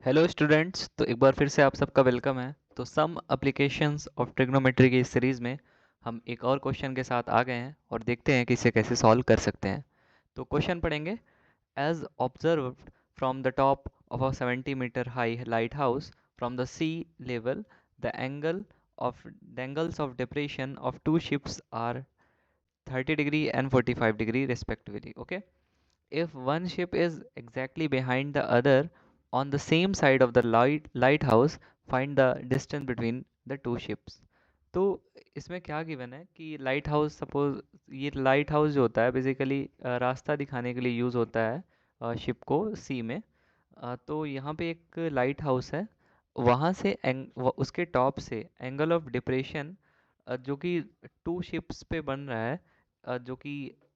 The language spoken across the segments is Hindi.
हेलो स्टूडेंट्स, तो एक बार फिर से आप सबका वेलकम है। तो सम एप्लीकेशंस ऑफ ट्रिग्नोमेट्री की इस सीरीज़ में हम एक और क्वेश्चन के साथ आ गए हैं और देखते हैं कि इसे कैसे सॉल्व कर सकते हैं। तो क्वेश्चन पढ़ेंगे। As observed from the top of a 70-meter high lighthouse from the sea level, the angles of depression of two ships are 30 degree and 45 degree respectively. Okay, if one ship is exactly behind the other on the same side of the lighthouse, find the distance between the two ships. तो इसमें क्या गिवन है कि लाइट हाउस, सपोज ये लाइट हाउस जो होता है बेसिकली रास्ता दिखाने के लिए यूज़ होता है शिप को सी में। तो यहाँ पे एक लाइट हाउस है, वहाँ से उसके टॉप से एंगल ऑफ डिप्रेशन जो कि टू शिप्स पे बन रहा है, जो कि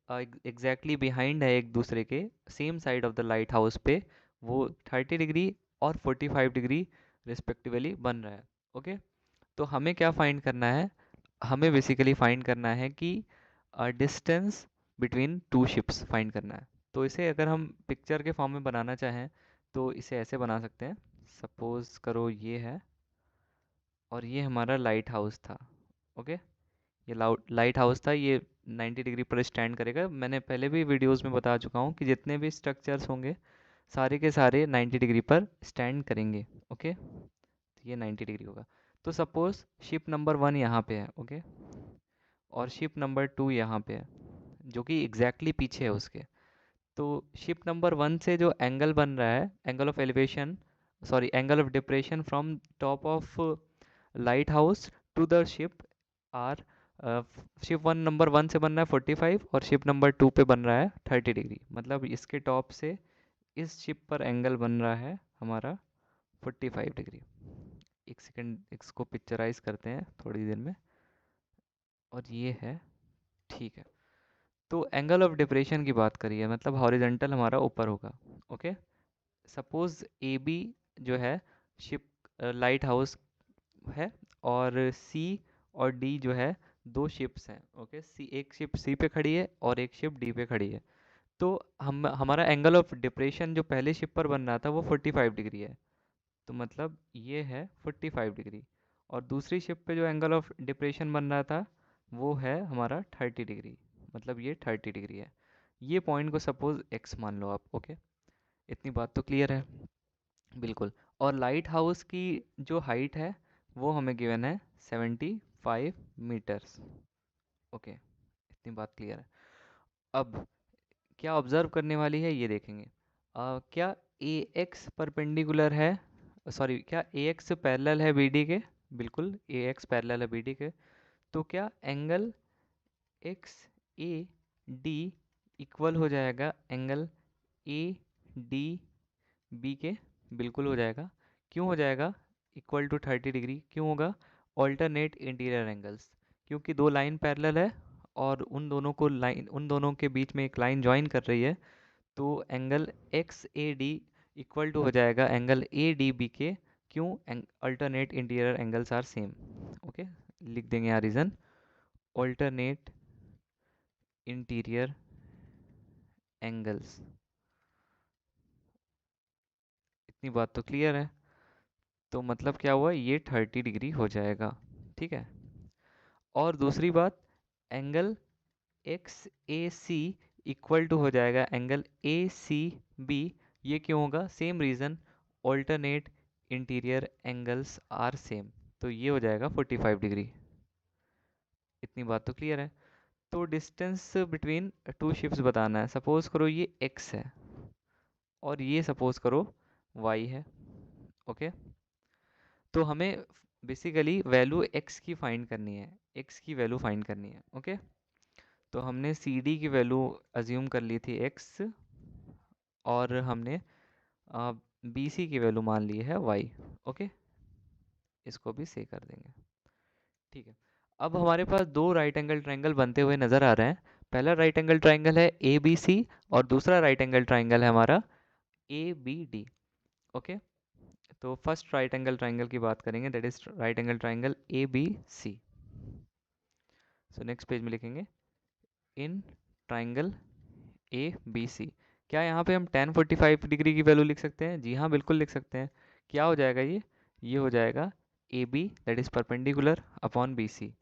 एग्जैक्टली बिहाइंड है एक दूसरे के, same side of the light house पे, वो 30 डिग्री और 45 डिग्री रिस्पेक्टिवली बन रहा है। ओके, तो हमें क्या फाइंड करना है? हमें बेसिकली फाइंड करना है कि distance between two ships find करना है। तो इसे अगर हम पिक्चर के फॉर्म में बनाना चाहें तो इसे ऐसे बना सकते हैं। सपोज करो ये है और ये हमारा लाइट हाउस था। ओके, ये लाइट हाउस था, ये 90 डिग्री पर स्टैंड करेगा। मैंने पहले भी वीडियोस में बता चुका हूँ कि जितने भी स्ट्रक्चर्स होंगे सारे के सारे 90 डिग्री पर स्टैंड करेंगे। ओके, तो ये 90 डिग्री होगा। तो सपोज शिप नंबर 1 यहाँ पे है। ओके, और शिप नंबर 2 यहाँ पे है जो कि एग्जैक्टली पीछे है उसके। तो शिप नंबर 1 से जो एंगल बन रहा है, angle of elevation, sorry angle of depression from top of lighthouse to the ship are, ship one number 1 से बन रहा है 45 और शिप नंबर 2 पे बन रहा है 30 डिग्री। मतलब इसके टॉप से इस शिप पर एंगल बन रहा है हमारा 45 डिग्री। एक सेकंड इसको पिक्चराइज करते हैं थोड़ी देर में। और ये है, ठीक है। तो एंगल ऑफ डिप्रेशन की बात करिए, मतलब हॉरिजॉन्टल हमारा ऊपर होगा। ओके, सपोज ए बी जो है शिप लाइट हाउस है, और सी और डी जो है दो शिप्स हैं। ओके, सी एक शिप सी पे खड़ी है और एक शिप डी पे खड़ी है। तो हम हमारा एंगल ऑफ डिप्रेशन जो पहले शिप पर बन रहा था वो 45 डिग्री है। तो मतलब ये है 45 डिग्री, और दूसरी शिप पे जो एंगल ऑफ डिप्रेशन बन रहा था वो है हमारा 30 डिग्री। मतलब ये 30 डिग्री है। ये पॉइंट को सपोज एक्स मान लो आप। ओके, इतनी बात तो क्लियर है। बिल्कुल। और लाइट हाउस की जो हाइट है वो हमें गिवन है 75 मीटर्स। ओके, इतनी बात क्लियर है। अब क्या ऑब्जर्व करने वाली है ये देखेंगे। क्या ए एक्स परपेंडिकुलर है, सॉरी क्या ए एक्स पैरेलल है बी डी के? बिल्कुल, ए एक्स पैरेलल है बी डी के। तो क्या angle X A D equal हो जाएगा एंगल ए डी बी के? बिल्कुल हो जाएगा। क्यों हो जाएगा इक्वल टू 30 डिग्री? क्यों होगा? ऑल्टरनेट इंटीरियर एंगल्स, क्योंकि दो लाइन पैरेलल है और उन दोनों के बीच में एक लाइन ज्वाइन कर रही है। तो angle X A D equal to हो जाएगा एंगल ए डी बी के। क्यों? Alternate interior angles are same. Okay, लिख देंगे यहाँ रीज़न, ऑल्टरनेट इंटीरियर एंगल्स। इतनी बात तो क्लियर है। तो मतलब क्या हुआ, ये 30 डिग्री हो जाएगा। ठीक है। और दूसरी बात, angle X A C equal to हो जाएगा एंगल ए सी बी। ये क्यों होगा? Same reason, alternate interior angles are same. तो ये हो जाएगा 45 डिग्री। इतनी बात तो क्लियर है। तो डिस्टेंस बिटवीन टू शिप्स बताना है। सपोज करो ये x है और ये सपोज करो y है। ओके, तो हमें बेसिकली वैल्यू x की फाइंड करनी है, x की वैल्यू फाइंड करनी है। ओके, तो हमने सी डी की वैल्यू अज्यूम कर ली थी x, और हमने बी सी की वैल्यू मान ली है y। ओके, इसको भी से कर देंगे। ठीक है। अब हमारे पास दो राइट एंगल ट्रायंगल बनते हुए नज़र आ रहे हैं। पहला राइट एंगल ट्रायंगल है ए बी सी, और दूसरा राइट एंगल ट्रायंगल है हमारा ए बी डी। ओके, तो फर्स्ट राइट एंगल ट्रायंगल की बात करेंगे, that is right angle triangle A B C. So next page में लिखेंगे इन ट्रायंगल ए बी सी। क्या यहाँ पे हम tan 45 डिग्री की वैल्यू लिख सकते हैं? जी हाँ, बिल्कुल लिख सकते हैं। क्या हो जाएगा ये हो जाएगा A B that is perpendicular upon B C.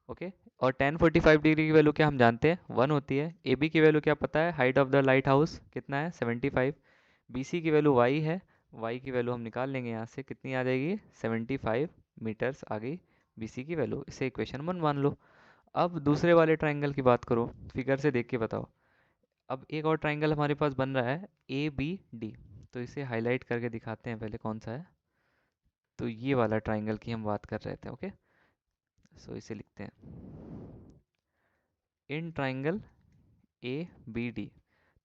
Okay, और 1045 डिग्री की वैल्यू क्या हम जानते हैं 1 होती है। ए बी की वैल्यू क्या पता है, height of the light house कितना है 75। बी सी की वैल्यू वाई है, वाई की वैल्यू हम निकाल लेंगे यहाँ से, कितनी आ जाएगी 75 मीटर्स आ गई बी सी की वैल्यू। इसे इक्वेशन 1 मान लो। अब दूसरे वाले ट्राइंगल की बात करो, फिगर से देख के बताओ। अब एक और ट्राइंगल हमारे पास बन रहा है ए बी डी, तो इसे हाईलाइट करके दिखाते हैं पहले कौन सा है। तो ये वाला ट्राइंगल की हम बात कर रहे थे। ओके, सो इसे लिखते हैं in triangle A B D.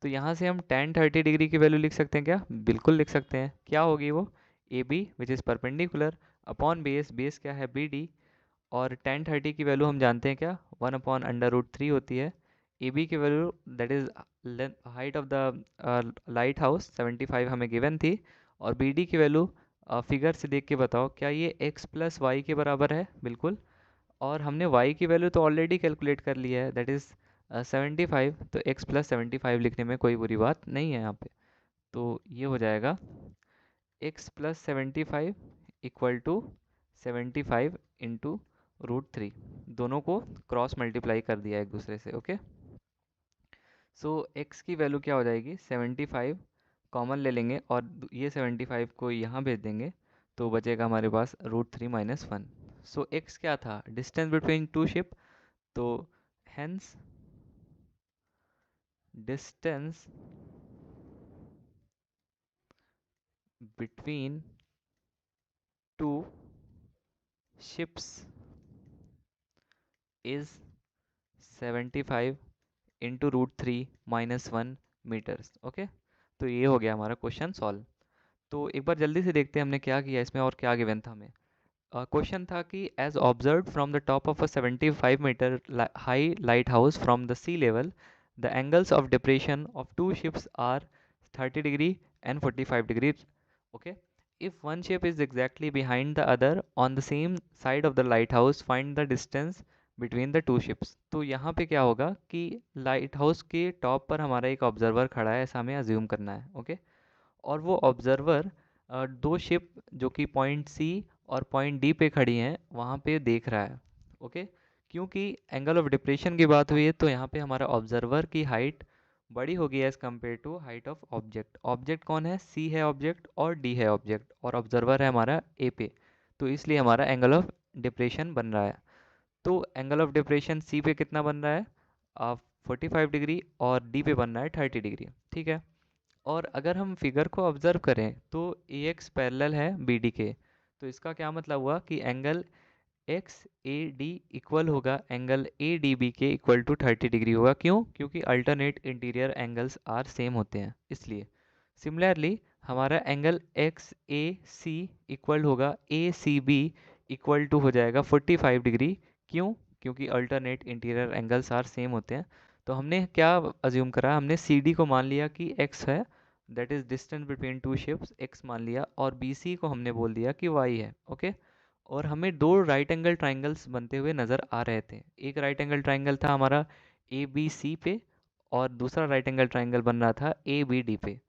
तो यहाँ से हम tan 30 डिग्री की वैल्यू लिख सकते हैं क्या, बिल्कुल लिख सकते हैं। क्या होगी वो, A B which is perpendicular upon base, base क्या है बी डी, और tan 30 की वैल्यू हम जानते हैं क्या 1/√3 होती है। ए बी की value that is height of the light house 75 हमें गिवन थी, और बी डी की वैल्यू फिगर से देख के बताओ क्या ये x प्लस वाई के बराबर है, बिल्कुल। और हमने y की वैल्यू तो ऑलरेडी कैलकुलेट कर लिया है दैट इज़ 75, तो x प्लस 75 लिखने में कोई बुरी बात नहीं है यहाँ पे। तो ये हो जाएगा x plus 75 equal to 75 into √3, दोनों को क्रॉस मल्टीप्लाई कर दिया एक दूसरे से। ओके, सो x की वैल्यू क्या हो जाएगी 75, कॉमन ले लेंगे और ये 75 को यहाँ भेज देंगे, तो बचेगा हमारे पास √3 माइनस 1। सो x क्या था, डिस्टेंस बिटवीन टू शिप, तो hence distance between two ships is 75 into √3 minus 1 meters. Okay, तो ये हो गया हमारा क्वेश्चन सॉल्व। तो एक बार जल्दी से देखते हैं हमने क्या किया इसमें और क्या गिवन था हमें। क्वेश्चन था कि as observe from the top of a 75 meter high lighthouse from the sea level, the angles of depression of two ships are 30 degree and 45 degree. Okay, if one ship is exactly behind the other on the same side of the lighthouse, find the distance between the two ships। तो यहाँ पे क्या होगा कि लाइट हाउस के टॉप पर हमारा एक ऑब्जर्वर खड़ा है, ऐसा हमें अज्यूम करना है। ओके, और वो ऑब्जर्वर दो शिप जो कि पॉइंट सी और पॉइंट डी पे खड़ी हैं वहाँ पे देख रहा है। ओके, क्योंकि एंगल ऑफ डिप्रेशन की बात हुई है तो यहाँ पे हमारा ऑब्जर्वर की हाइट बड़ी होगी as compare to height of object. Object कौन है, सी है ऑब्जेक्ट और डी है ऑब्जेक्ट, और ऑब्जर्वर है हमारा ए पे, तो इसलिए हमारा एंगल ऑफ डिप्रेशन बन रहा है। तो एंगल ऑफ डिप्रेशन सी पे कितना बन रहा है 45 डिग्री, और डी पे बन रहा है 30 डिग्री। ठीक है, और अगर हम फिगर को ऑब्जर्व करें तो ए एक्स पैरेलल है बी डी के, तो इसका क्या मतलब हुआ कि angle X A D equal होगा एंगल ए डी बी के इक्वल टू 30 डिग्री होगा। क्यों, क्योंकि alternate interior angles are same होते हैं इसलिए। सिमिलरली हमारा angle X A C equal होगा A C B equal to हो जाएगा 45 डिग्री। क्यों, क्योंकि alternate interior angles are same होते हैं। तो हमने क्या अज्यूम करा, हमने सी डी को मान लिया कि x है, that is distance between two ships, x मान लिया, और बी सी को हमने बोल दिया कि y है। ओके, और हमें दो राइट एंगल ट्राइंगल्स बनते हुए नज़र आ रहे थे। एक राइट एंगल ट्राइंगल था हमारा ए बी सी पे, और दूसरा राइट एंगल ट्राइंगल बन रहा था ए बी डी पे।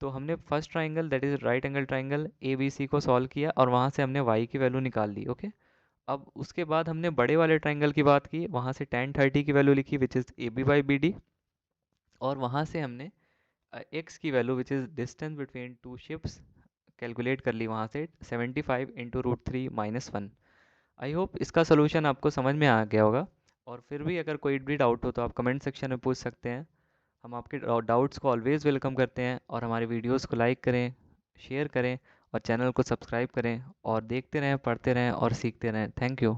तो हमने first triangle that is right angle triangle A B C को सॉल्व किया, और वहाँ से हमने y की वैल्यू निकाल ली। ओके, अब उसके बाद हमने बड़े वाले ट्राइंगल की बात की, वहाँ से tan 30 की वैल्यू लिखी which is A B by B D, और वहाँ से हमने x की value which is distance between two ships calculate कर ली वहाँ से 75 इंटू √3 माइनस 1। आई होप इसका सोल्यूशन आपको समझ में आ गया होगा, और फिर भी अगर कोई भी डाउट हो तो आप कमेंट सेक्शन में पूछ सकते हैं। हम आपके डाउट्स को ऑलवेज़ वेलकम करते हैं, और हमारे वीडियोस को लाइक करें, शेयर करें, और चैनल को सब्सक्राइब करें, और देखते रहें, पढ़ते रहें और सीखते रहें। Thank you.